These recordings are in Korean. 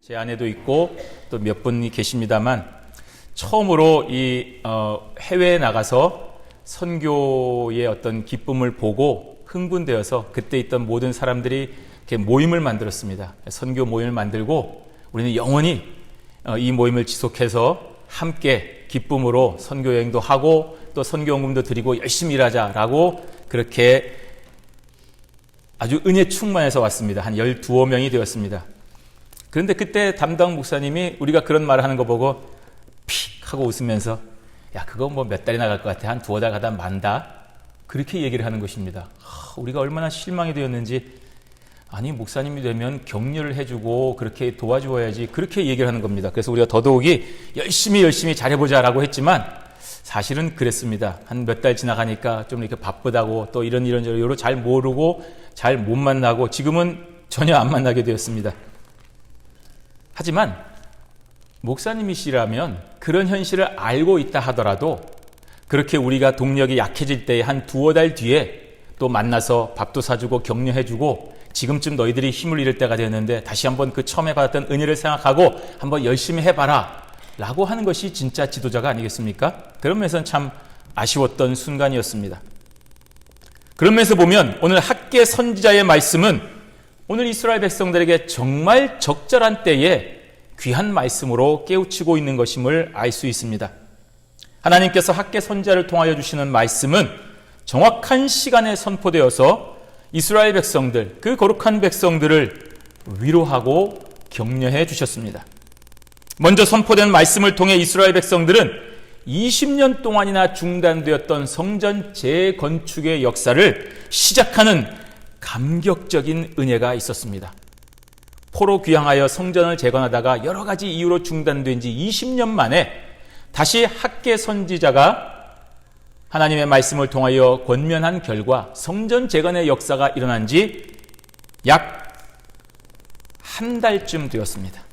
제 아내도 있고 또 몇 분이 계십니다만 처음으로 이 해외에 나가서 선교의 어떤 기쁨을 보고 흥분되어서 그때 있던 모든 사람들이 이렇게 모임을 만들었습니다. 선교 모임을 만들고 우리는 영원히 이 모임을 지속해서 함께 기쁨으로 선교 여행도 하고 또 선교원금도 드리고 열심히 일하자라고 그렇게 아주 은혜 충만해서 왔습니다. 한 12명이 되었습니다. 그런데 그때 담당 목사님이 우리가 그런 말을 하는 거 보고 픽 하고 웃으면서 야 그거 뭐 몇 달이 나갈 것 같아. 한 두어 달 가다 만다. 그렇게 얘기를 하는 것입니다. 우리가 얼마나 실망이 되었는지 아니 목사님이 되면 격려를 해주고 그렇게 도와주어야지 그렇게 얘기를 하는 겁니다. 그래서 우리가 더더욱이 열심히 잘해보자라고 했지만 사실은 그랬습니다. 한 몇 달 지나가니까 좀 이렇게 바쁘다고 또 이런저런 잘 모르고 잘 못 만나고 지금은 전혀 안 만나게 되었습니다. 하지만 목사님이시라면 그런 현실을 알고 있다 하더라도 그렇게 우리가 동력이 약해질 때에 한 두어 달 뒤에 또 만나서 밥도 사주고 격려해주고 지금쯤 너희들이 힘을 잃을 때가 되었는데 다시 한번 그 처음에 받았던 은혜를 생각하고 한번 열심히 해봐라 라고 하는 것이 진짜 지도자가 아니겠습니까? 그런 면에서는 참 아쉬웠던 순간이었습니다. 그런 면에서 보면 오늘 학계 선지자의 말씀은 오늘 이스라엘 백성들에게 정말 적절한 때에 귀한 말씀으로 깨우치고 있는 것임을 알 수 있습니다. 하나님께서 학계 선지자를 통하여 주시는 말씀은 정확한 시간에 선포되어서 이스라엘 백성들, 그 거룩한 백성들을 위로하고 격려해 주셨습니다. 먼저 선포된 말씀을 통해 이스라엘 백성들은 20년 동안이나 중단되었던 성전 재건축의 역사를 시작하는 감격적인 은혜가 있었습니다. 포로 귀향하여 성전을 재건하다가 여러 가지 이유로 중단된 지 20년 만에 다시 학계 선지자가 하나님의 말씀을 통하여 권면한 결과 성전 재건의 역사가 일어난 지 약 한 달쯤 되었습니다.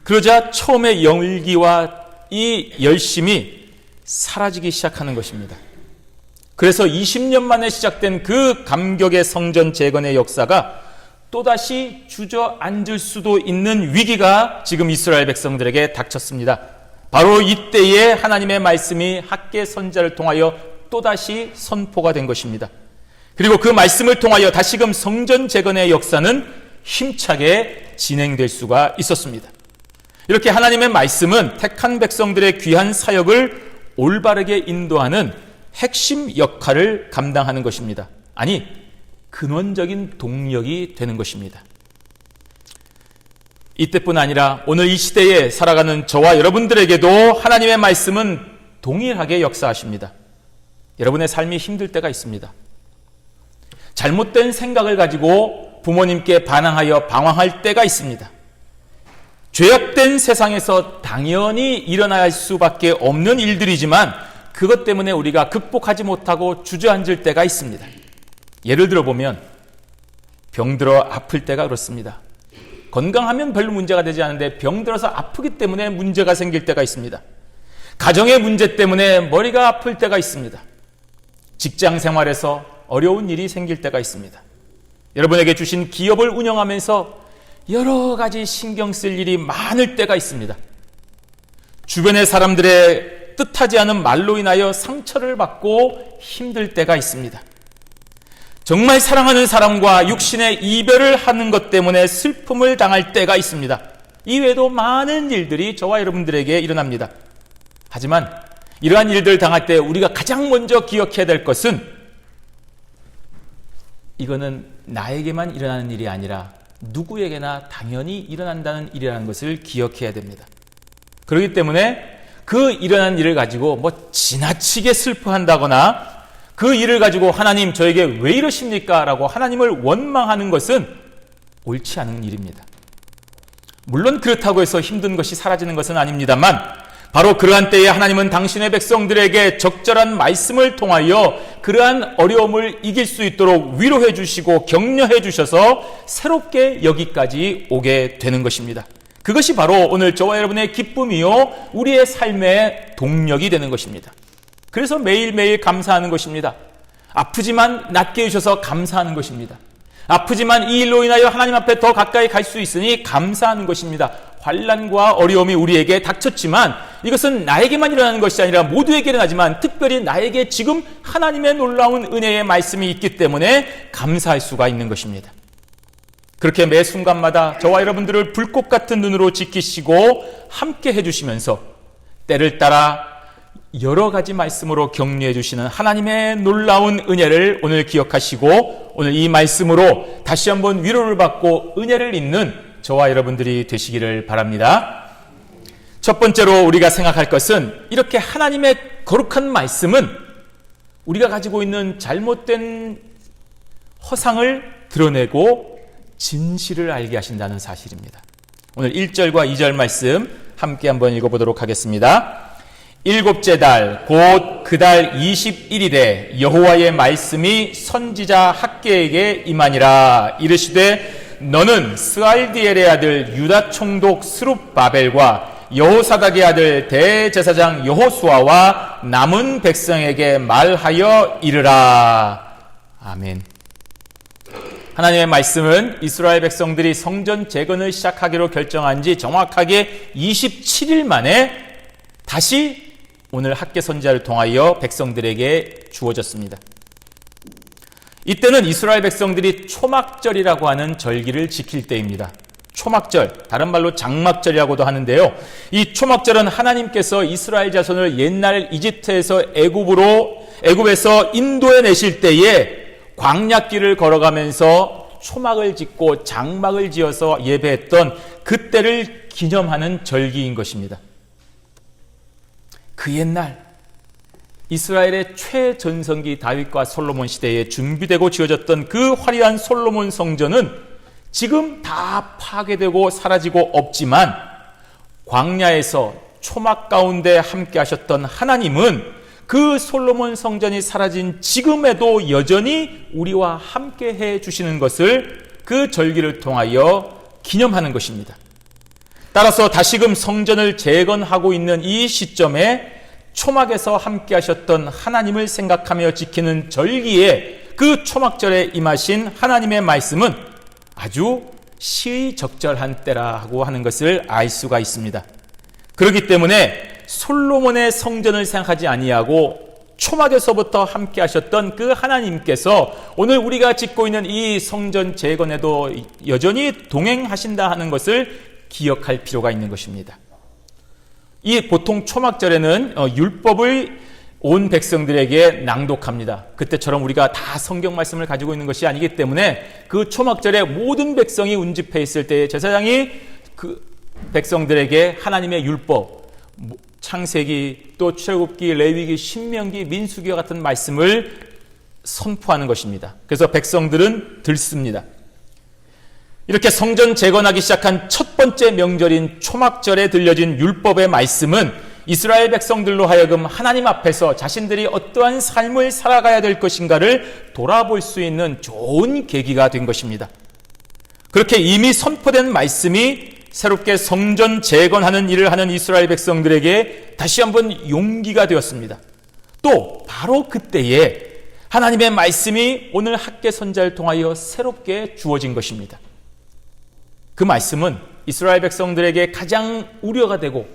그러자 처음의 열기와 이 열심이 사라지기 시작하는 것입니다. 그래서 20년 만에 시작된 그 감격의 성전 재건의 역사가 또다시 주저앉을 수도 있는 위기가 지금 이스라엘 백성들에게 닥쳤습니다. 바로 이때에 하나님의 말씀이 학계 선지자를 통하여 또다시 선포가 된 것입니다. 그리고 그 말씀을 통하여 다시금 성전 재건의 역사는 힘차게 진행될 수가 있었습니다. 이렇게 하나님의 말씀은 택한 백성들의 귀한 사역을 올바르게 인도하는 핵심 역할을 감당하는 것입니다. 아니, 근원적인 동력이 되는 것입니다. 이때뿐 아니라 오늘 이 시대에 살아가는 저와 여러분들에게도 하나님의 말씀은 동일하게 역사하십니다. 여러분의 삶이 힘들 때가 있습니다. 잘못된 생각을 가지고 부모님께 반항하여 방황할 때가 있습니다. 죄악된 세상에서 당연히 일어날 수밖에 없는 일들이지만 그것 때문에 우리가 극복하지 못하고 주저앉을 때가 있습니다. 예를 들어 보면 병들어 아플 때가 그렇습니다. 건강하면 별로 문제가 되지 않은데 병들어서 아프기 때문에 문제가 생길 때가 있습니다. 가정의 문제 때문에 머리가 아플 때가 있습니다. 직장 생활에서 어려운 일이 생길 때가 있습니다. 여러분에게 주신 기업을 운영하면서 여러 가지 신경 쓸 일이 많을 때가 있습니다. 주변의 사람들의 뜻하지 않은 말로 인하여 상처를 받고 힘들 때가 있습니다. 정말 사랑하는 사람과 육신의 이별을 하는 것 때문에 슬픔을 당할 때가 있습니다. 이외에도 많은 일들이 저와 여러분들에게 일어납니다. 하지만 이러한 일들을 당할 때 우리가 가장 먼저 기억해야 될 것은 이거는 나에게만 일어나는 일이 아니라 누구에게나 당연히 일어난다는 일이라는 것을 기억해야 됩니다. 그렇기 때문에 그 일어난 일을 가지고 뭐 지나치게 슬퍼한다거나 그 일을 가지고 하나님 저에게 왜 이러십니까? 라고 하나님을 원망하는 것은 옳지 않은 일입니다. 물론 그렇다고 해서 힘든 것이 사라지는 것은 아닙니다만 바로 그러한 때에 하나님은 당신의 백성들에게 적절한 말씀을 통하여 그러한 어려움을 이길 수 있도록 위로해 주시고 격려해 주셔서 새롭게 여기까지 오게 되는 것입니다. 그것이 바로 오늘 저와 여러분의 기쁨이요 우리의 삶의 동력이 되는 것입니다. 그래서 매일매일 감사하는 것입니다. 아프지만 낫게 해주셔서 감사하는 것입니다. 아프지만 이 일로 인하여 하나님 앞에 더 가까이 갈 수 있으니 감사하는 것입니다. 환난과 어려움이 우리에게 닥쳤지만 이것은 나에게만 일어나는 것이 아니라 모두에게 일어나지만 특별히 나에게 지금 하나님의 놀라운 은혜의 말씀이 있기 때문에 감사할 수가 있는 것입니다. 그렇게 매 순간마다 저와 여러분들을 불꽃 같은 눈으로 지키시고 함께 해주시면서 때를 따라 여러 가지 말씀으로 격려해 주시는 하나님의 놀라운 은혜를 오늘 기억하시고 오늘 이 말씀으로 다시 한번 위로를 받고 은혜를 잊는 저와 여러분들이 되시기를 바랍니다. 첫 번째로 우리가 생각할 것은 이렇게 하나님의 거룩한 말씀은 우리가 가지고 있는 잘못된 허상을 드러내고 진실을 알게 하신다는 사실입니다. 오늘 1절과 2절 말씀 함께 한번 읽어보도록 하겠습니다. 일곱째 달 곧 그 달 21일에 여호와의 말씀이 선지자 학개에게 임하니라. 이르시되 너는 스알디엘의 아들 유다 총독 스룹바벨과 여호사닥의 아들 대제사장 여호수아와 남은 백성에게 말하여 이르라. 아멘. 하나님의 말씀은 이스라엘 백성들이 성전 재건을 시작하기로 결정한 지 정확하게 27일 만에 다시 오늘 학개 선지자를 통하여 백성들에게 주어졌습니다. 이때는 이스라엘 백성들이 초막절이라고 하는 절기를 지킬 때입니다. 초막절, 다른 말로 장막절이라고도 하는데요. 이 초막절은 하나님께서 이스라엘 자손을 옛날 이집트에서 애굽에서 인도에 내실 때에 광야길을 걸어가면서 초막을 짓고 장막을 지어서 예배했던 그때를 기념하는 절기인 것입니다. 그 옛날 이스라엘의 최전성기 다윗과 솔로몬 시대에 준비되고 지어졌던 그 화려한 솔로몬 성전은 지금 다 파괴되고 사라지고 없지만 광야에서 초막 가운데 함께 하셨던 하나님은 그 솔로몬 성전이 사라진 지금에도 여전히 우리와 함께 해 주시는 것을 그 절기를 통하여 기념하는 것입니다. 따라서 다시금 성전을 재건하고 있는 이 시점에 초막에서 함께 하셨던 하나님을 생각하며 지키는 절기에 그 초막절에 임하신 하나님의 말씀은 아주 시의적절한 때라고 하는 것을 알 수가 있습니다. 그렇기 때문에 솔로몬의 성전을 생각하지 아니하고 초막에서부터 함께 하셨던 그 하나님께서 오늘 우리가 짓고 있는 이 성전 재건에도 여전히 동행하신다 하는 것을 기억할 필요가 있는 것입니다. 이 보통 초막절에는 율법을 온 백성들에게 낭독합니다. 그때처럼 우리가 다 성경 말씀을 가지고 있는 것이 아니기 때문에 그 초막절에 모든 백성이 운집해 있을 때 제사장이 그 백성들에게 하나님의 율법, 창세기, 또 출애굽기, 레위기, 신명기, 민수기와 같은 말씀을 선포하는 것입니다. 그래서 백성들은 듣습니다. 이렇게 성전 재건하기 시작한 첫 번째 명절인 초막절에 들려진 율법의 말씀은 이스라엘 백성들로 하여금 하나님 앞에서 자신들이 어떠한 삶을 살아가야 될 것인가를 돌아볼 수 있는 좋은 계기가 된 것입니다. 그렇게 이미 선포된 말씀이 새롭게 성전 재건하는 일을 하는 이스라엘 백성들에게 다시 한번 용기가 되었습니다. 또 바로 그때에 하나님의 말씀이 오늘 학개 선지자를 통하여 새롭게 주어진 것입니다. 그 말씀은 이스라엘 백성들에게 가장 우려가 되고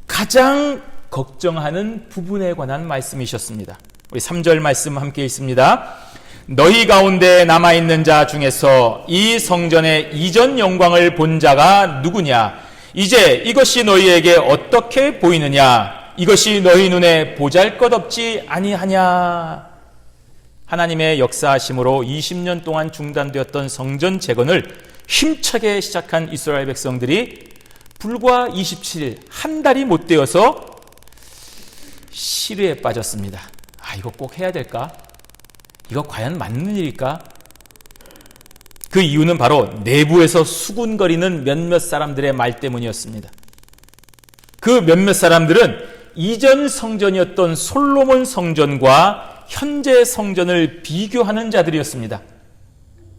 가장 걱정하는 부분에 관한 말씀이셨습니다. 우리 3절 말씀 함께 읽습니다. 너희 가운데 남아있는 자 중에서 이 성전의 이전 영광을 본 자가 누구냐? 이제 이것이 너희에게 어떻게 보이느냐? 이것이 너희 눈에 보잘것없지 아니하냐? 하나님의 역사하심으로 20년 동안 중단되었던 성전 재건을 힘차게 시작한 이스라엘 백성들이 불과 27일, 한 달이 못 되어서 시류에 빠졌습니다. 이거 꼭 해야 될까? 이거 과연 맞는 일일까? 그 이유는 바로 내부에서 수군거리는 몇몇 사람들의 말 때문이었습니다. 그 몇몇 사람들은 이전 성전이었던 솔로몬 성전과 현재 성전을 비교하는 자들이었습니다.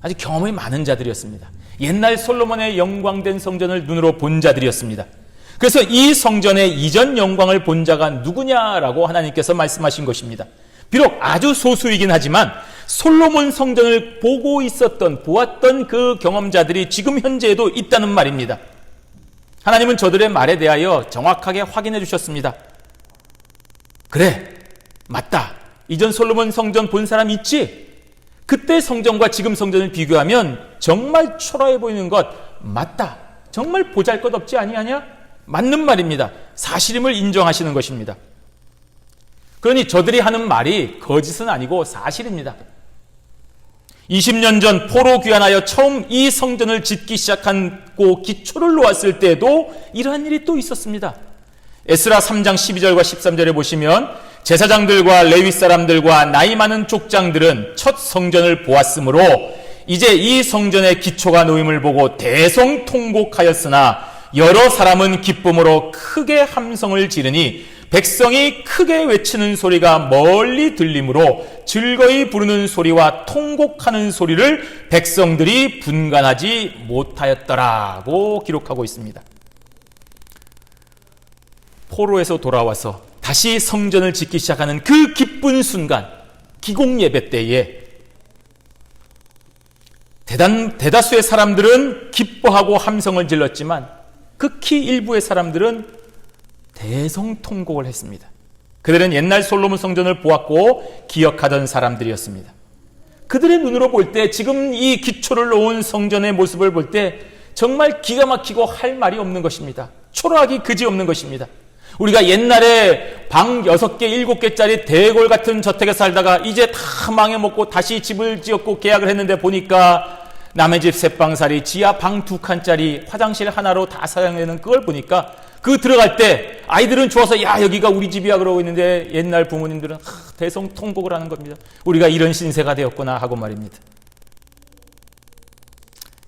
아주 경험이 많은 자들이었습니다. 옛날 솔로몬의 영광된 성전을 눈으로 본 자들이었습니다. 그래서 이 성전의 이전 영광을 본 자가 누구냐라고 하나님께서 말씀하신 것입니다. 비록 아주 소수이긴 하지만 솔로몬 성전을 보았던 그 경험자들이 지금 현재에도 있다는 말입니다. 하나님은 저들의 말에 대하여 정확하게 확인해 주셨습니다. 그래, 맞다. 이전 솔로몬 성전 본 사람 있지? 그때 성전과 지금 성전을 비교하면 정말 초라해 보이는 것 맞다. 정말 보잘것없지 아니하냐? 맞는 말입니다. 사실임을 인정하시는 것입니다. 그러니 저들이 하는 말이 거짓은 아니고 사실입니다. 20년 전 포로 귀환하여 처음 이 성전을 짓기 시작하고 기초를 놓았을 때에도 이러한 일이 또 있었습니다. 에스라 3장 12절과 13절에 보시면 제사장들과 레위 사람들과 나이 많은 족장들은 첫 성전을 보았으므로 이제 이 성전의 기초가 놓임을 보고 대성통곡하였으나 여러 사람은 기쁨으로 크게 함성을 지르니 백성이 크게 외치는 소리가 멀리 들리므로 즐거이 부르는 소리와 통곡하는 소리를 백성들이 분간하지 못하였더라고 기록하고 있습니다. 포로에서 돌아와서 다시 성전을 짓기 시작하는 그 기쁜 순간, 기공 예배 때에 대다수의 사람들은 기뻐하고 함성을 질렀지만 극히 일부의 사람들은 대성통곡을 했습니다. 그들은 옛날 솔로몬 성전을 보았고 기억하던 사람들이었습니다. 그들의 눈으로 볼 때 지금 이 기초를 놓은 성전의 모습을 볼 때 정말 기가 막히고 할 말이 없는 것입니다. 초라하기 그지없는 것입니다. 우리가 옛날에 방 6개, 7개짜리 대골 같은 저택에 살다가 이제 다 망해먹고 다시 집을 지었고 계약을 했는데 보니까 남의 집 새방살이 지하 방 2칸짜리 화장실 하나로 다 사용되는 그걸 보니까 그 들어갈 때 아이들은 좋아서 야 여기가 우리 집이야 그러고 있는데 옛날 부모님들은 대성통곡을 하는 겁니다. 우리가 이런 신세가 되었구나 하고 말입니다.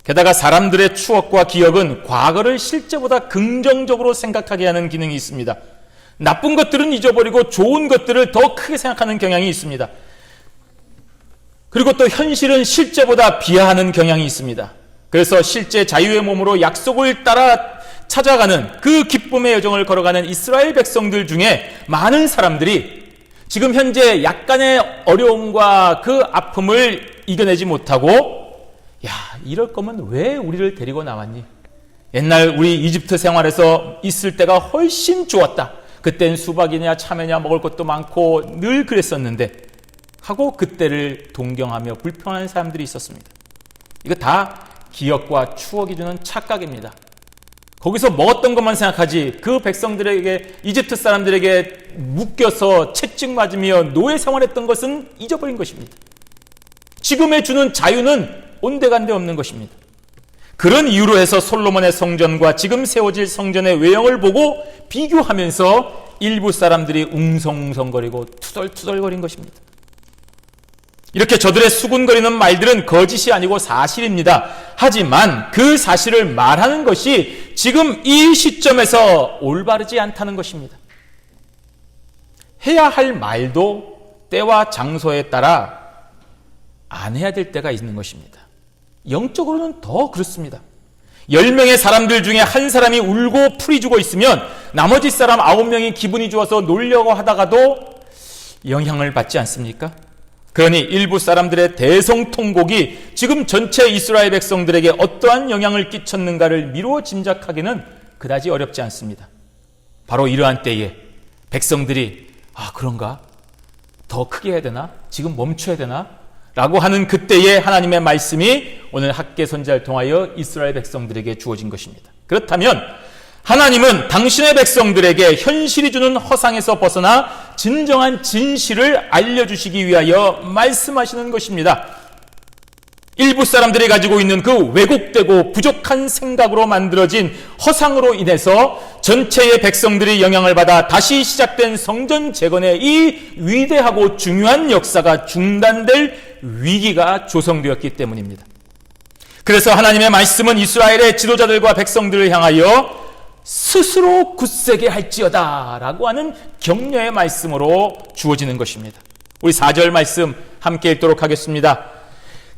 게다가 사람들의 추억과 기억은 과거를 실제보다 긍정적으로 생각하게 하는 기능이 있습니다. 나쁜 것들은 잊어버리고 좋은 것들을 더 크게 생각하는 경향이 있습니다. 그리고 또 현실은 실제보다 비하하는 경향이 있습니다. 그래서 실제 자유의 몸으로 약속을 따라 찾아가는 그 기쁨의 여정을 걸어가는 이스라엘 백성들 중에 많은 사람들이 지금 현재 약간의 어려움과 그 아픔을 이겨내지 못하고 야, 이럴 거면 왜 우리를 데리고 나왔니? 옛날 우리 이집트 생활에서 있을 때가 훨씬 좋았다. 그땐 수박이냐 참외냐 먹을 것도 많고 늘 그랬었는데 하고 그때를 동경하며 불평하는 사람들이 있었습니다. 이거 다 기억과 추억이 주는 착각입니다. 거기서 먹었던 것만 생각하지 그 백성들에게 이집트 사람들에게 묶여서 채찍 맞으며 노예 생활했던 것은 잊어버린 것입니다. 지금에 주는 자유는 온데간데 없는 것입니다. 그런 이유로 해서 솔로몬의 성전과 지금 세워질 성전의 외형을 보고 비교하면서 일부 사람들이 웅성웅성거리고 투덜투덜거린 것입니다. 이렇게 저들의 수군거리는 말들은 거짓이 아니고 사실입니다. 하지만 그 사실을 말하는 것이 지금 이 시점에서 올바르지 않다는 것입니다. 해야 할 말도 때와 장소에 따라 안 해야 될 때가 있는 것입니다. 영적으로는 더 그렇습니다. 10명의 사람들 중에 한 사람이 울고 풀이 주고 있으면 나머지 사람 9명이 기분이 좋아서 놀려고 하다가도 영향을 받지 않습니까? 그러니 일부 사람들의 대성통곡이 지금 전체 이스라엘 백성들에게 어떠한 영향을 끼쳤는가를 미루어 짐작하기는 그다지 어렵지 않습니다. 바로 이러한 때에 백성들이 그런가? 더 크게 해야 되나? 지금 멈춰야 되나? 라고 하는 그때의 하나님의 말씀이 오늘 학개 선지자를 통하여 이스라엘 백성들에게 주어진 것입니다. 그렇다면 하나님은 당신의 백성들에게 현실이 주는 허상에서 벗어나 진정한 진실을 알려주시기 위하여 말씀하시는 것입니다. 일부 사람들이 가지고 있는 그 왜곡되고 부족한 생각으로 만들어진 허상으로 인해서 전체의 백성들이 영향을 받아 다시 시작된 성전 재건의 이 위대하고 중요한 역사가 중단될 위기가 조성되었기 때문입니다. 그래서 하나님의 말씀은 이스라엘의 지도자들과 백성들을 향하여 스스로 굳세게 할지어다 라고 하는 격려의 말씀으로 주어지는 것입니다. 우리 4절 말씀 함께 읽도록 하겠습니다.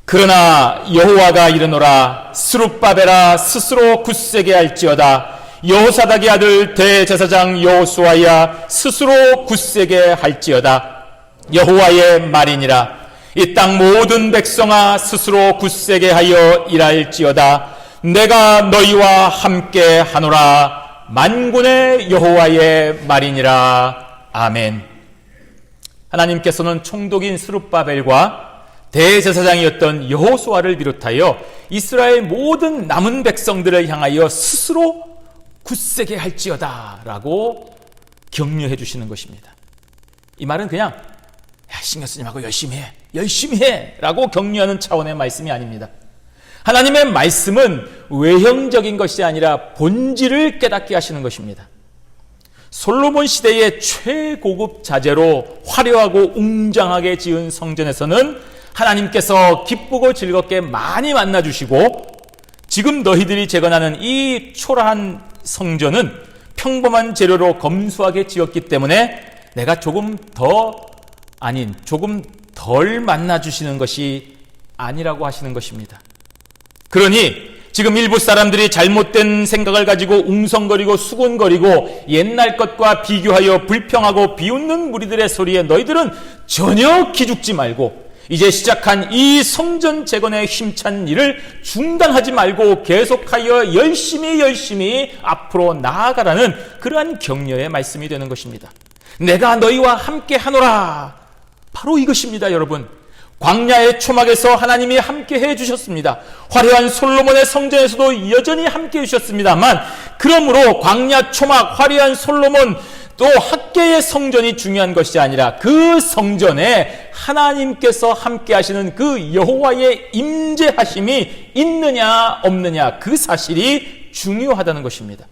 그러나 여호와가 이르노라 스룹바벨아 스스로 굳세게 할지어다 여호사닥의 아들 대제사장 여호수아야 스스로 굳세게 할지어다 여호와의 말이니라 이 땅 모든 백성아 스스로 굳세게 하여 일할지어다. 내가 너희와 함께 하노라. 만군의 여호와의 말이니라. 아멘. 하나님께서는 총독인 스룹바벨과 대제사장이었던 여호수아를 비롯하여 이스라엘 모든 남은 백성들을 향하여 스스로 굳세게 할지어다 라고 격려해 주시는 것입니다. 이 말은 그냥 신경 쓰지 말고 열심히 해 라고 격려하는 차원의 말씀이 아닙니다. 하나님의 말씀은 외형적인 것이 아니라 본질을 깨닫게 하시는 것입니다. 솔로몬 시대의 최고급 자재로 화려하고 웅장하게 지은 성전에서는 하나님께서 기쁘고 즐겁게 많이 만나주시고, 지금 너희들이 재건하는 이 초라한 성전은 평범한 재료로 검소하게 지었기 때문에 내가 조금 덜 만나주시는 것이 아니라고 하시는 것입니다. 그러니 지금 일부 사람들이 잘못된 생각을 가지고 웅성거리고 수군거리고 옛날 것과 비교하여 불평하고 비웃는 무리들의 소리에 너희들은 전혀 기죽지 말고 이제 시작한 이 성전 재건의 힘찬 일을 중단하지 말고 계속하여 열심히 앞으로 나아가라는 그러한 격려의 말씀이 되는 것입니다. 내가 너희와 함께 하노라. 바로 이것입니다, 여러분. 광야의 초막에서 하나님이 함께 해주셨습니다. 화려한 솔로몬의 성전에서도 여전히 함께 해주셨습니다만, 그러므로 광야 초막, 화려한 솔로몬, 또 학계의 성전이 중요한 것이 아니라 그 성전에 하나님께서 함께 하시는 그 여호와의 임재하심이 있느냐 없느냐, 그 사실이 중요하다는 것입니다.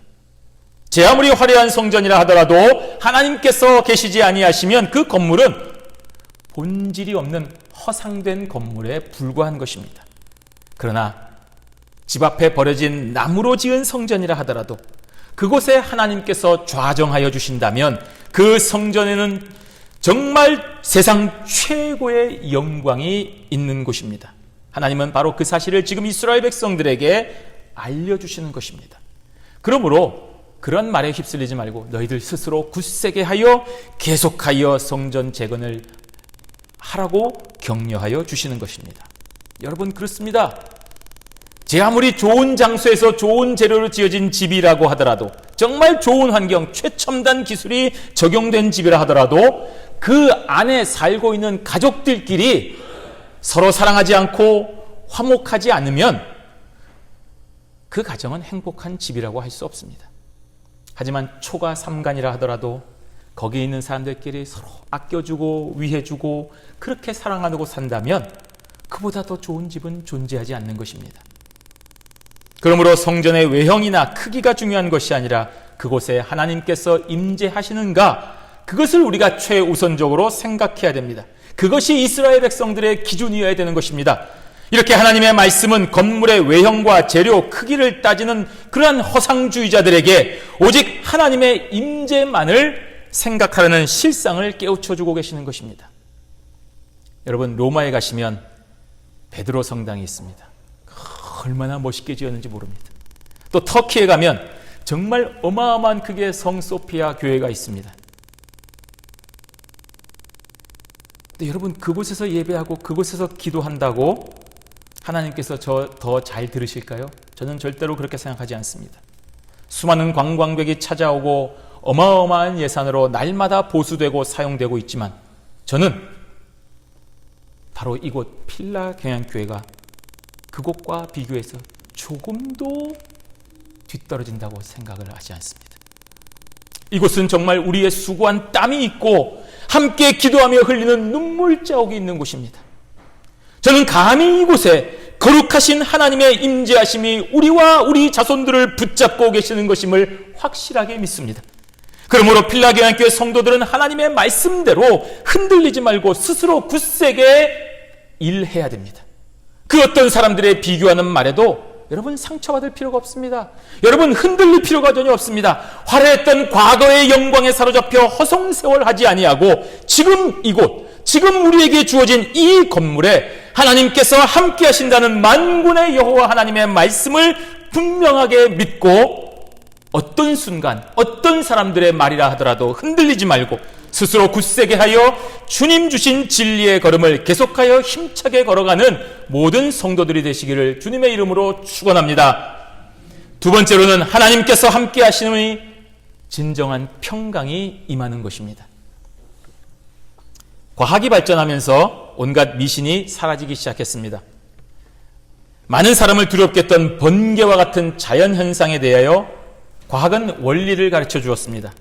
제 아무리 화려한 성전이라 하더라도 하나님께서 계시지 아니하시면 그 건물은 본질이 없는 허상된 건물에 불과한 것입니다. 그러나 집 앞에 버려진 나무로 지은 성전이라 하더라도 그곳에 하나님께서 좌정하여 주신다면 그 성전에는 정말 세상 최고의 영광이 있는 곳입니다. 하나님은 바로 그 사실을 지금 이스라엘 백성들에게 알려주시는 것입니다. 그러므로 그런 말에 휩쓸리지 말고 너희들 스스로 굳세게 하여 계속하여 성전 재건을 하라고 격려하여 주시는 것입니다. 여러분, 그렇습니다. 제 아무리 좋은 장소에서 좋은 재료로 지어진 집이라고 하더라도, 정말 좋은 환경, 최첨단 기술이 적용된 집이라 하더라도 그 안에 살고 있는 가족들끼리 서로 사랑하지 않고 화목하지 않으면 그 가정은 행복한 집이라고 할 수 없습니다. 하지만 초가 삼간이라 하더라도 거기 있는 사람들끼리 서로 아껴주고 위해주고 그렇게 사랑하고 산다면 그보다 더 좋은 집은 존재하지 않는 것입니다. 그러므로 성전의 외형이나 크기가 중요한 것이 아니라 그곳에 하나님께서 임재하시는가, 그것을 우리가 최우선적으로 생각해야 됩니다. 그것이 이스라엘 백성들의 기준이어야 되는 것입니다. 이렇게 하나님의 말씀은 건물의 외형과 재료, 크기를 따지는 그러한 허상주의자들에게 오직 하나님의 임재만을 생각하라는 실상을 깨우쳐주고 계시는 것입니다. 여러분, 로마에 가시면 베드로 성당이 있습니다. 얼마나 멋있게 지었는지 모릅니다. 또 터키에 가면 정말 어마어마한 크기의 성 소피아 교회가 있습니다. 근데 여러분, 그곳에서 예배하고 그곳에서 기도한다고 하나님께서 저 더 잘 들으실까요? 저는 절대로 그렇게 생각하지 않습니다. 수많은 관광객이 찾아오고 어마어마한 예산으로 날마다 보수되고 사용되고 있지만 저는 바로 이곳 필라 경양교회가 그곳과 비교해서 조금도 뒤떨어진다고 생각을 하지 않습니다. 이곳은 정말 우리의 수고한 땀이 있고 함께 기도하며 흘리는 눈물 자국이 있는 곳입니다. 저는 감히 이곳에 거룩하신 하나님의 임재하심이 우리와 우리 자손들을 붙잡고 계시는 것임을 확실하게 믿습니다. 그러므로 필라교회교회 성도들은 하나님의 말씀대로 흔들리지 말고 스스로 굳세게 일해야 됩니다. 그 어떤 사람들의 비교하는 말에도 여러분 상처받을 필요가 없습니다. 여러분 흔들릴 필요가 전혀 없습니다. 화려했던 과거의 영광에 사로잡혀 허송세월하지 아니하고 지금 이곳, 지금 우리에게 주어진 이 건물에 하나님께서 함께 하신다는 만군의 여호와 하나님의 말씀을 분명하게 믿고 어떤 순간, 어떤 사람들의 말이라 하더라도 흔들리지 말고 스스로 굳세게 하여 주님 주신 진리의 걸음을 계속하여 힘차게 걸어가는 모든 성도들이 되시기를 주님의 이름으로 축원합니다. 두 번째로는 하나님께서 함께 하시는 진정한 평강이 임하는 것입니다. 과학이 발전하면서 온갖 미신이 사라지기 시작했습니다. 많은 사람을 두렵게 했던 번개와 같은 자연현상에 대하여 과학은 원리를 가르쳐 주었습니다.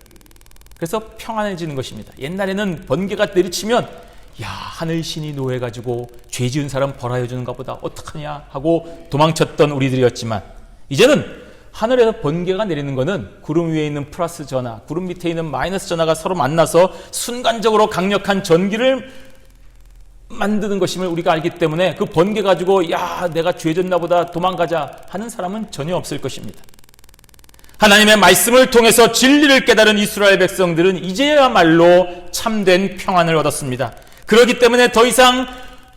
그래서 평안해지는 것입니다. 옛날에는 번개가 내리치면 하늘신이 노해가지고 죄 지은 사람 벌하여 주는가 보다 어떡하냐 하고 도망쳤던 우리들이었지만, 이제는 하늘에서 번개가 내리는 것은 구름 위에 있는 플러스 전하, 구름 밑에 있는 마이너스 전하가 서로 만나서 순간적으로 강력한 전기를 만드는 것임을 우리가 알기 때문에 그 번개 가지고 내가 죄졌나 보다 도망가자 하는 사람은 전혀 없을 것입니다. 하나님의 말씀을 통해서 진리를 깨달은 이스라엘 백성들은 이제야말로 참된 평안을 얻었습니다. 그렇기 때문에 더 이상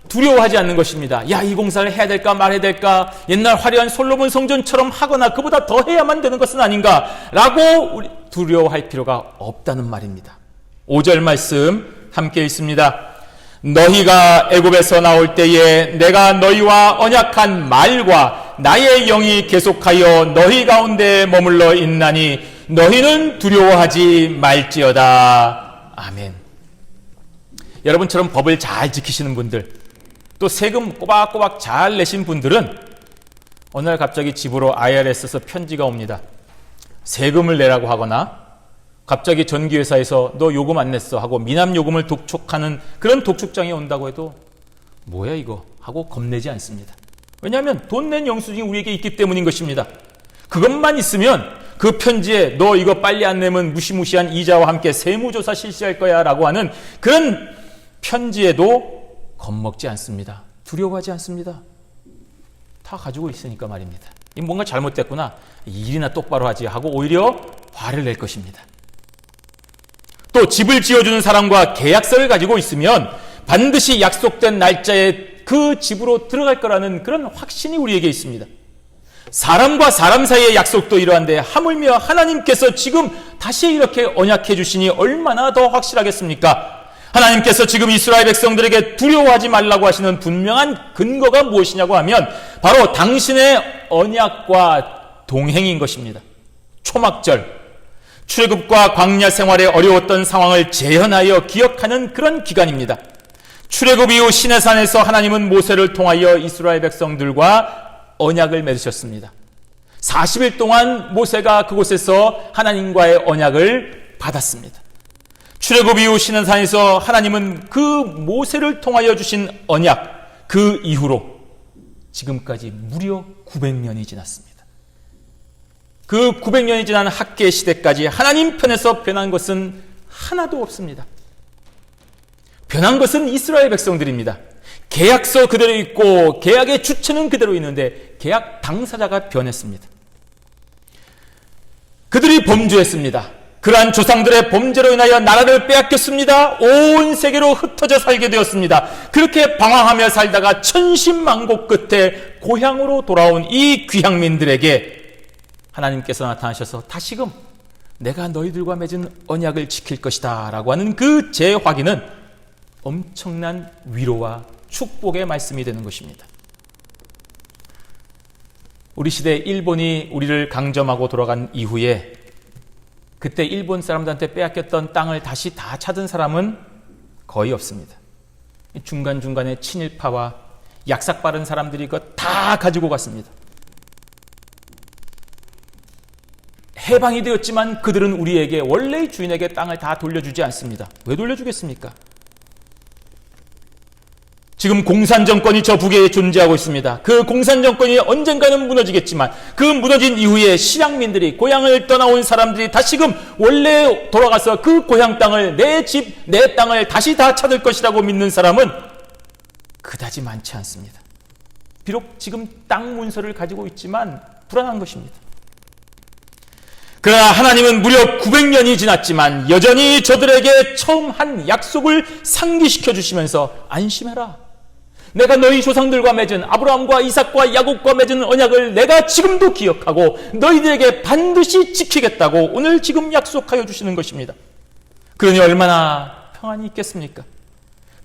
두려워하지 않는 것입니다. 이 공사를 해야 될까 말해야 될까, 옛날 화려한 솔로몬 성전처럼 하거나 그보다 더 해야만 되는 것은 아닌가 라고 두려워할 필요가 없다는 말입니다. 5절 말씀 함께 읽습니다. 너희가 애굽에서 나올 때에 내가 너희와 언약한 말과 나의 영이 계속하여 너희 가운데 머물러 있나니 너희는 두려워하지 말지어다. 아멘. 여러분처럼 법을 잘 지키시는 분들, 또 세금 꼬박꼬박 잘 내신 분들은 어느 날 갑자기 집으로 IRS에서 편지가 옵니다. 세금을 내라고 하거나 갑자기 전기회사에서 너 요금 안 냈어 하고 미납 요금을 독촉하는 그런 독촉장이 온다고 해도 뭐야 이거 하고 겁내지 않습니다. 왜냐하면 돈 낸 영수증이 우리에게 있기 때문인 것입니다. 그것만 있으면 그 편지에 너 이거 빨리 안 내면 무시무시한 이자와 함께 세무조사 실시할 거야 라고 하는 그런 편지에도 겁먹지 않습니다. 두려워하지 않습니다. 다 가지고 있으니까 말입니다. 뭔가 잘못됐구나, 일이나 똑바로 하지 하고 오히려 화를 낼 것입니다. 또 집을 지어주는 사람과 계약서를 가지고 있으면 반드시 약속된 날짜에 그 집으로 들어갈 거라는 그런 확신이 우리에게 있습니다. 사람과 사람 사이의 약속도 이러한데 하물며 하나님께서 지금 다시 이렇게 언약해 주시니 얼마나 더 확실하겠습니까? 하나님께서 지금 이스라엘 백성들에게 두려워하지 말라고 하시는 분명한 근거가 무엇이냐고 하면 바로 당신의 언약과 동행인 것입니다. 초막절, 출애굽과 광야 생활에 어려웠던 상황을 재현하여 기억하는 그런 기간입니다. 출애굽 이후 시내산에서 하나님은 모세를 통하여 이스라엘 백성들과 언약을 맺으셨습니다. 40일 동안 모세가 그곳에서 하나님과의 언약을 받았습니다. 출애굽 이후 시내산에서 하나님은 그 모세를 통하여 주신 언약, 그 이후로 지금까지 무려 900년이 지났습니다. 그 900년이 지난 학계 시대까지 하나님 편에서 변한 것은 하나도 없습니다. 변한 것은 이스라엘 백성들입니다. 계약서 그대로 있고 계약의 주체는 그대로 있는데 계약 당사자가 변했습니다. 그들이 범죄했습니다. 그러한 조상들의 범죄로 인하여 나라를 빼앗겼습니다. 온 세계로 흩어져 살게 되었습니다. 그렇게 방황하며 살다가 천신만고 끝에 고향으로 돌아온 이 귀향민들에게 하나님께서 나타나셔서 다시금 내가 너희들과 맺은 언약을 지킬 것이다 라고 하는 그 재확인은 엄청난 위로와 축복의 말씀이 되는 것입니다. 우리 시대 일본이 우리를 강점하고 돌아간 이후에 그때 일본 사람들한테 빼앗겼던 땅을 다시 다 찾은 사람은 거의 없습니다. 중간중간에 친일파와 약삭 빠른 사람들이 그거 다 가지고 갔습니다. 해방이 되었지만 그들은 우리에게 원래의 주인에게 땅을 다 돌려주지 않습니다. 왜 돌려주겠습니까? 지금 공산정권이 저 북에 존재하고 있습니다. 그 공산정권이 언젠가는 무너지겠지만 그 무너진 이후에 실향민들이, 고향을 떠나온 사람들이 다시금 원래 돌아가서 그 고향 땅을, 내 집, 내 땅을 다시 다 찾을 것이라고 믿는 사람은 그다지 많지 않습니다. 비록 지금 땅 문서를 가지고 있지만 불안한 것입니다. 그러나 하나님은 무려 900년이 지났지만 여전히 저들에게 처음 한 약속을 상기시켜 주시면서 안심해라. 내가 너희 조상들과 맺은, 아브라함과 이삭과 야곱과 맺은 언약을 내가 지금도 기억하고 너희들에게 반드시 지키겠다고 오늘 지금 약속하여 주시는 것입니다. 그러니 얼마나 평안이 있겠습니까?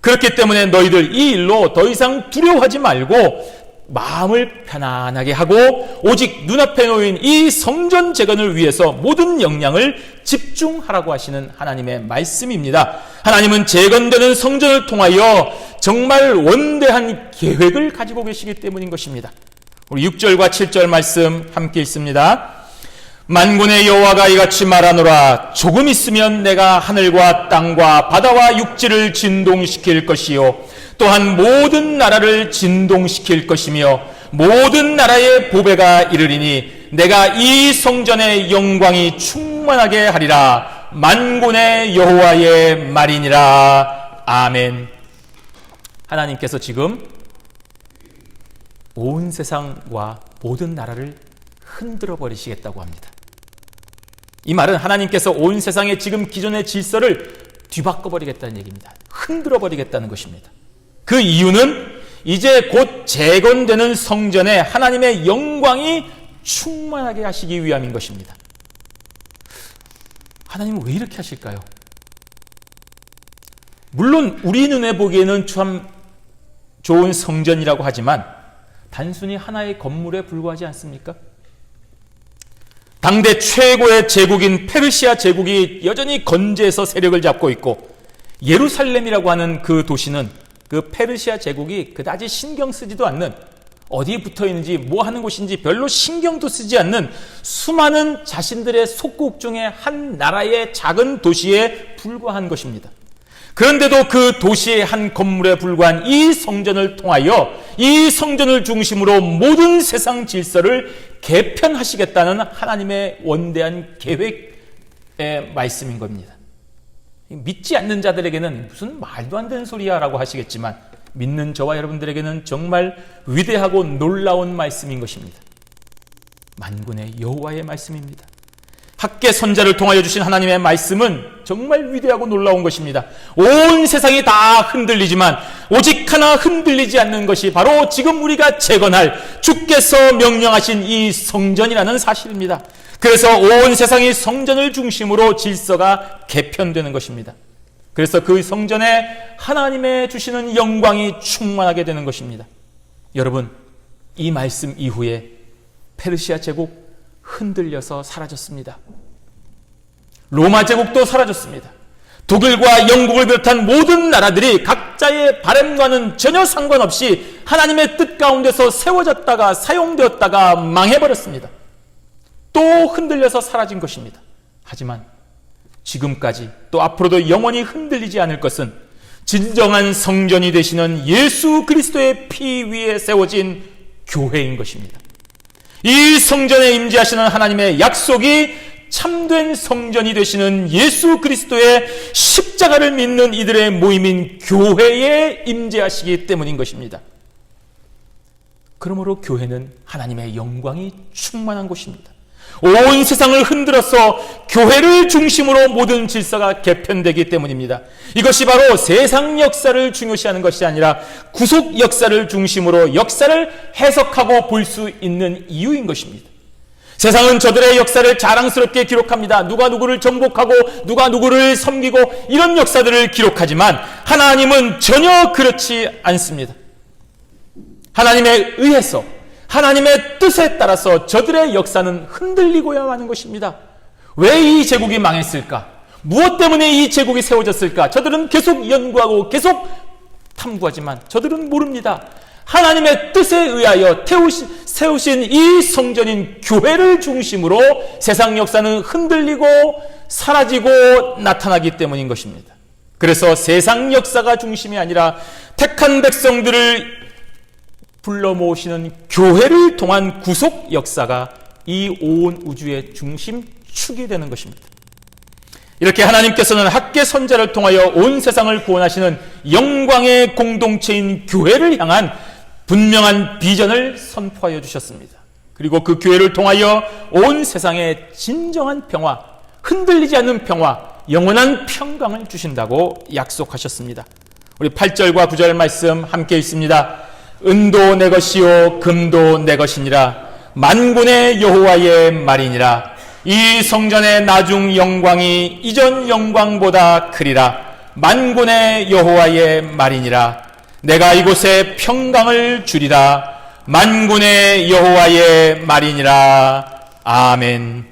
그렇기 때문에 너희들 이 일로 더 이상 두려워하지 말고 마음을 편안하게 하고 오직 눈앞에 놓인 이 성전 재건을 위해서 모든 역량을 집중하라고 하시는 하나님의 말씀입니다. 하나님은 재건되는 성전을 통하여 정말 원대한 계획을 가지고 계시기 때문인 것입니다. 우리 6절과 7절 말씀 함께 읽습니다. 만군의 여호와가 이같이 말하노라. 조금 있으면 내가 하늘과 땅과 바다와 육지를 진동시킬 것이요 또한 모든 나라를 진동시킬 것이며 모든 나라의 보배가 이르리니 내가 이 성전의 영광이 충만하게 하리라. 만군의 여호와의 말이니라. 아멘. 하나님께서 지금 온 세상과 모든 나라를 흔들어 버리시겠다고 합니다. 이 말은 하나님께서 온 세상의 지금 기존의 질서를 뒤바꿔 버리겠다는 얘기입니다. 흔들어 버리겠다는 것입니다. 그 이유는 이제 곧 재건되는 성전에 하나님의 영광이 충만하게 하시기 위함인 것입니다. 하나님은 왜 이렇게 하실까요? 물론 우리 눈에 보기에는 참 좋은 성전이라고 하지만 단순히 하나의 건물에 불과하지 않습니까? 당대 최고의 제국인 페르시아 제국이 여전히 건재해서 세력을 잡고 있고 예루살렘이라고 하는 그 도시는 그 페르시아 제국이 그다지 신경 쓰지도 않는 어디에 붙어 있는지 뭐 하는 곳인지 별로 신경도 쓰지 않는 수많은 자신들의 속국 중에 한 나라의 작은 도시에 불과한 것입니다. 그런데도 그 도시의 한 건물에 불과한 이 성전을 통하여 이 성전을 중심으로 모든 세상 질서를 개편하시겠다는 하나님의 원대한 계획의 말씀인 겁니다. 믿지 않는 자들에게는 무슨 말도 안 되는 소리야 라고 하시겠지만 믿는 저와 여러분들에게는 정말 위대하고 놀라운 말씀인 것입니다. 만군의 여호와의 말씀입니다. 학계 선자를 통하여 주신 하나님의 말씀은 정말 위대하고 놀라운 것입니다. 온 세상이 다 흔들리지만 오직 하나 흔들리지 않는 것이 바로 지금 우리가 재건할 주께서 명령하신 이 성전이라는 사실입니다. 그래서 온 세상이 성전을 중심으로 질서가 개편되는 것입니다. 그래서 그 성전에 하나님의 주시는 영광이 충만하게 되는 것입니다. 여러분, 이 말씀 이후에 페르시아 제국 흔들려서 사라졌습니다. 로마 제국도 사라졌습니다. 독일과 영국을 비롯한 모든 나라들이 각자의 바람과는 전혀 상관없이 하나님의 뜻 가운데서 세워졌다가 사용되었다가 망해버렸습니다. 또 흔들려서 사라진 것입니다. 하지만 지금까지 또 앞으로도 영원히 흔들리지 않을 것은 진정한 성전이 되시는 예수 그리스도의 피 위에 세워진 교회인 것입니다. 이 성전에 임재하시는 하나님의 약속이 참된 성전이 되시는 예수 그리스도의 십자가를 믿는 이들의 모임인 교회에 임재하시기 때문인 것입니다. 그러므로 교회는 하나님의 영광이 충만한 곳입니다. 온 세상을 흔들어서 교회를 중심으로 모든 질서가 개편되기 때문입니다. 이것이 바로 세상 역사를 중요시하는 것이 아니라 구속 역사를 중심으로 역사를 해석하고 볼 수 있는 이유인 것입니다. 세상은 저들의 역사를 자랑스럽게 기록합니다. 누가 누구를 정복하고 누가 누구를 섬기고 이런 역사들을 기록하지만 하나님은 전혀 그렇지 않습니다. 하나님에 의해서 하나님의 뜻에 따라서 저들의 역사는 흔들리고야 하는 것입니다. 왜 이 제국이 망했을까? 무엇 때문에 이 제국이 세워졌을까? 저들은 계속 연구하고 계속 탐구하지만 저들은 모릅니다. 하나님의 뜻에 의하여 세우신 이 성전인 교회를 중심으로 세상 역사는 흔들리고 사라지고 나타나기 때문인 것입니다. 그래서 세상 역사가 중심이 아니라 택한 백성들을 불러 모으시는 교회를 통한 구속 역사가 이 온 우주의 중심 축이 되는 것입니다. 이렇게 하나님께서는 학계 선자를 통하여 온 세상을 구원하시는 영광의 공동체인 교회를 향한 분명한 비전을 선포하여 주셨습니다. 그리고 그 교회를 통하여 온 세상에 진정한 평화, 흔들리지 않는 평화, 영원한 평강을 주신다고 약속하셨습니다. 우리 8절과 9절 말씀 함께 읽습니다. 은도 내 것이요 금도 내 것이니라. 만군의 여호와의 말이니라. 이 성전의 나중 영광이 이전 영광보다 크리라. 만군의 여호와의 말이니라. 내가 이곳에 평강을 주리라. 만군의 여호와의 말이니라. 아멘.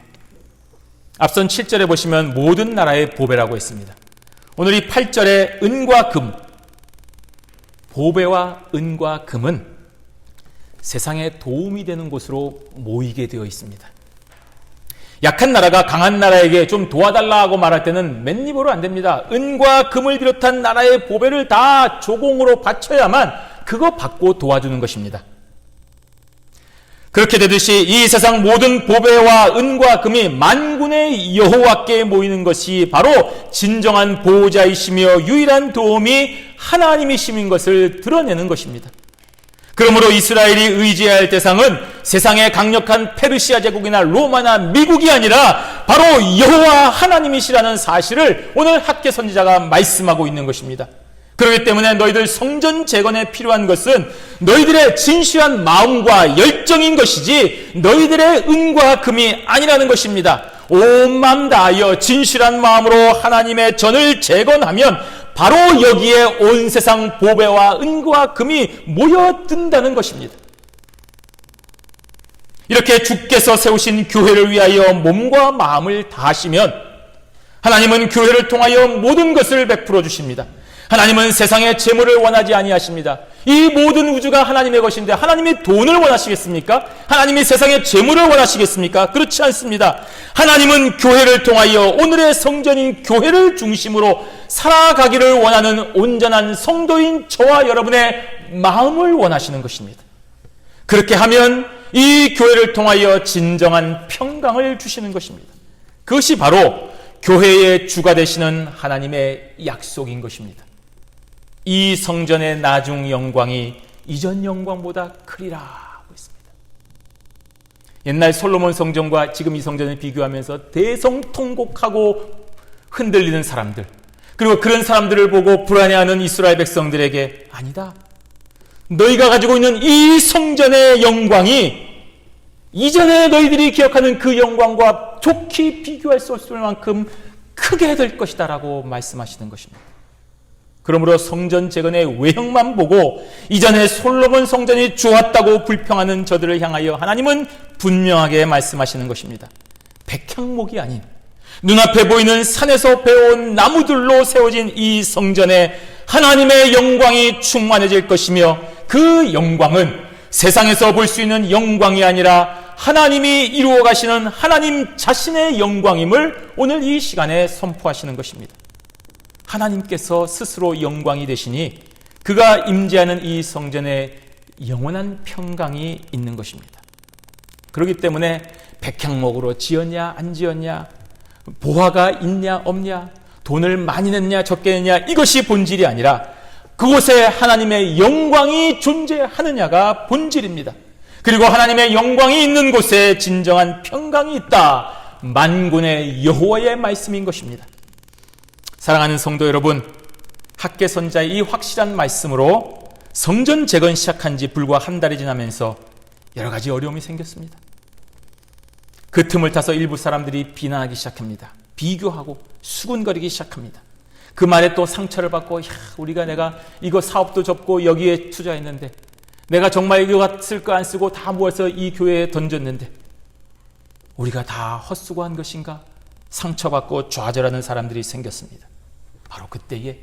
앞선 7절에 보시면 모든 나라의 보배라고 했습니다. 오늘 이 8절에 은과 금, 보배와 은과 금은 세상에 도움이 되는 곳으로 모이게 되어 있습니다. 약한 나라가 강한 나라에게 좀 도와달라고 말할 때는 맨입으로 안 됩니다. 은과 금을 비롯한 나라의 보배를 다 조공으로 바쳐야만 그거 받고 도와주는 것입니다. 그렇게 되듯이 이 세상 모든 보배와 은과 금이 만군의 여호와께 모이는 것이 바로 진정한 보호자이시며 유일한 도움이 하나님이심인 것을 드러내는 것입니다. 그러므로 이스라엘이 의지해야 할 대상은 세상의 강력한 페르시아 제국이나 로마나 미국이 아니라 바로 여호와 하나님이시라는 사실을 오늘 학개 선지자가 말씀하고 있는 것입니다. 그렇기 때문에 너희들 성전 재건에 필요한 것은 너희들의 진실한 마음과 열정인 것이지 너희들의 은과 금이 아니라는 것입니다. 온 마음 다하여 진실한 마음으로 하나님의 전을 재건하면 바로 여기에 온 세상 보배와 은과 금이 모여든다는 것입니다. 이렇게 주께서 세우신 교회를 위하여 몸과 마음을 다하시면 하나님은 교회를 통하여 모든 것을 베풀어 주십니다. 하나님은 세상의 재물을 원하지 아니하십니다. 이 모든 우주가 하나님의 것인데 하나님이 돈을 원하시겠습니까? 하나님이 세상의 재물을 원하시겠습니까? 그렇지 않습니다. 하나님은 교회를 통하여 오늘의 성전인 교회를 중심으로 살아가기를 원하는 온전한 성도인 저와 여러분의 마음을 원하시는 것입니다. 그렇게 하면 이 교회를 통하여 진정한 평강을 주시는 것입니다. 그것이 바로 교회의 주가 되시는 하나님의 약속인 것입니다. 이 성전의 나중 영광이 이전 영광보다 크리라 하고 있습니다. 옛날 솔로몬 성전과 지금 이 성전을 비교하면서 대성통곡하고 흔들리는 사람들, 그리고 그런 사람들을 보고 불안해하는 이스라엘 백성들에게 아니다. 너희가 가지고 있는 이 성전의 영광이 이전에 너희들이 기억하는 그 영광과 좋게 비교할 수 없을 만큼 크게 될 것이다 라고 말씀하시는 것입니다. 그러므로 성전 재건의 외형만 보고 이전에 솔로몬 성전이 좋았다고 불평하는 저들을 향하여 하나님은 분명하게 말씀하시는 것입니다. 백향목이 아닌 눈앞에 보이는 산에서 베어온 나무들로 세워진 이 성전에 하나님의 영광이 충만해질 것이며 그 영광은 세상에서 볼 수 있는 영광이 아니라 하나님이 이루어 가시는 하나님 자신의 영광임을 오늘 이 시간에 선포하시는 것입니다. 하나님께서 스스로 영광이 되시니 그가 임재하는 이 성전에 영원한 평강이 있는 것입니다. 그렇기 때문에 백향목으로 지었냐 안 지었냐, 보화가 있냐 없냐, 돈을 많이 냈냐 적게 냈냐, 이것이 본질이 아니라 그곳에 하나님의 영광이 존재하느냐가 본질입니다. 그리고 하나님의 영광이 있는 곳에 진정한 평강이 있다. 만군의 여호와의 말씀인 것입니다. 사랑하는 성도 여러분, 학개 선지자의 이 확실한 말씀으로 성전 재건 시작한 지 불과 한 달이 지나면서 여러 가지 어려움이 생겼습니다. 그 틈을 타서 일부 사람들이 비난하기 시작합니다. 비교하고 수군거리기 시작합니다. 그 말에 또 상처를 받고, 내가 이거 사업도 접고 여기에 투자했는데, 내가 정말 이거 쓸 거 안 쓰고 다 모아서 이 교회에 던졌는데 우리가 다 헛수고한 것인가? 상처받고 좌절하는 사람들이 생겼습니다. 바로 그때에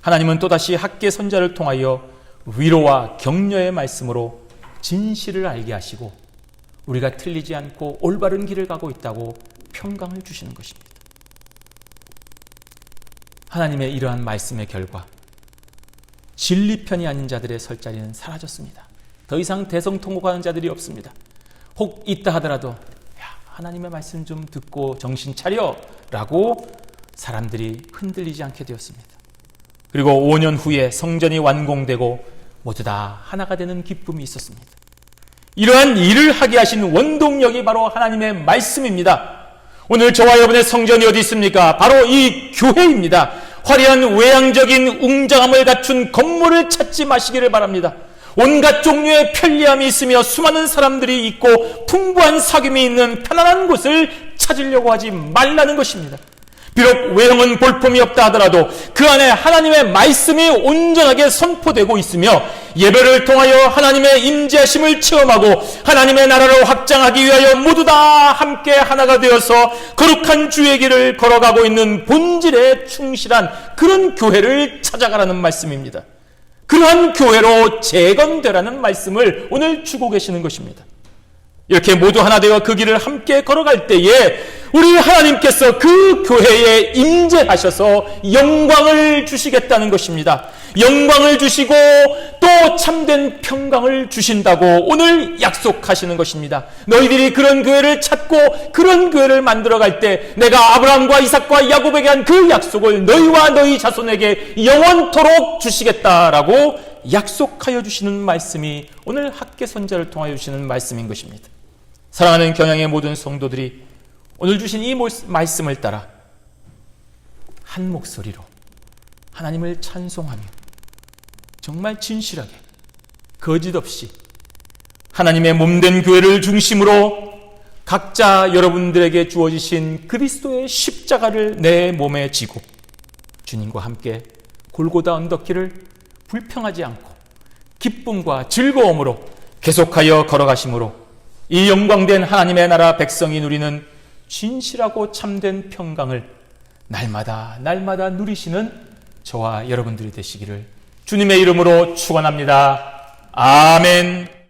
하나님은 또다시 학개 선지자를 통하여 위로와 격려의 말씀으로 진실을 알게 하시고 우리가 틀리지 않고 올바른 길을 가고 있다고 평강을 주시는 것입니다. 하나님의 이러한 말씀의 결과 진리편이 아닌 자들의 설 자리는 사라졌습니다. 더 이상 대성통곡하는 자들이 없습니다. 혹 있다 하더라도 하나님의 말씀 좀 듣고 정신 차려 라고 사람들이 흔들리지 않게 되었습니다. 그리고 5년 후에 성전이 완공되고 모두 다 하나가 되는 기쁨이 있었습니다. 이러한 일을 하게 하신 원동력이 바로 하나님의 말씀입니다. 오늘 저와 여러분의 성전이 어디 있습니까? 바로 이 교회입니다. 화려한 외향적인 웅장함을 갖춘 건물을 찾지 마시기를 바랍니다. 온갖 종류의 편리함이 있으며 수많은 사람들이 있고 풍부한 사귐이 있는 편안한 곳을 찾으려고 하지 말라는 것입니다. 비록 외형은 볼품이 없다 하더라도 그 안에 하나님의 말씀이 온전하게 선포되고 있으며 예배를 통하여 하나님의 임재하심을 체험하고 하나님의 나라를 확장하기 위하여 모두 다 함께 하나가 되어서 거룩한 주의 길을 걸어가고 있는 본질에 충실한 그런 교회를 찾아가라는 말씀입니다. 그러한 교회로 재건되라는 말씀을 오늘 주고 계시는 것입니다. 이렇게 모두 하나 되어 그 길을 함께 걸어갈 때에 우리 하나님께서 그 교회에 임재하셔서 영광을 주시겠다는 것입니다. 영광을 주시고 또 참된 평강을 주신다고 오늘 약속하시는 것입니다. 너희들이 그런 교회를 찾고 그런 교회를 만들어갈 때 내가 아브라함과 이삭과 야곱에게 한 그 약속을 너희와 너희 자손에게 영원토록 주시겠다라고 약속하여 주시는 말씀이 오늘 학계 선자를 통하여 주시는 말씀인 것입니다. 사랑하는 경양의 모든 성도들이 오늘 주신 이 말씀을 따라 한 목소리로 하나님을 찬송하며 정말 진실하게 거짓 없이 하나님의 몸된 교회를 중심으로 각자 여러분들에게 주어지신 그리스도의 십자가를 내 몸에 지고 주님과 함께 골고다 언덕길을 불평하지 않고 기쁨과 즐거움으로 계속하여 걸어가심으로 이 영광된 하나님의 나라 백성이 누리는 진실하고 참된 평강을 날마다 누리시는 저와 여러분들이 되시기를 주님의 이름으로 축원합니다. 아멘.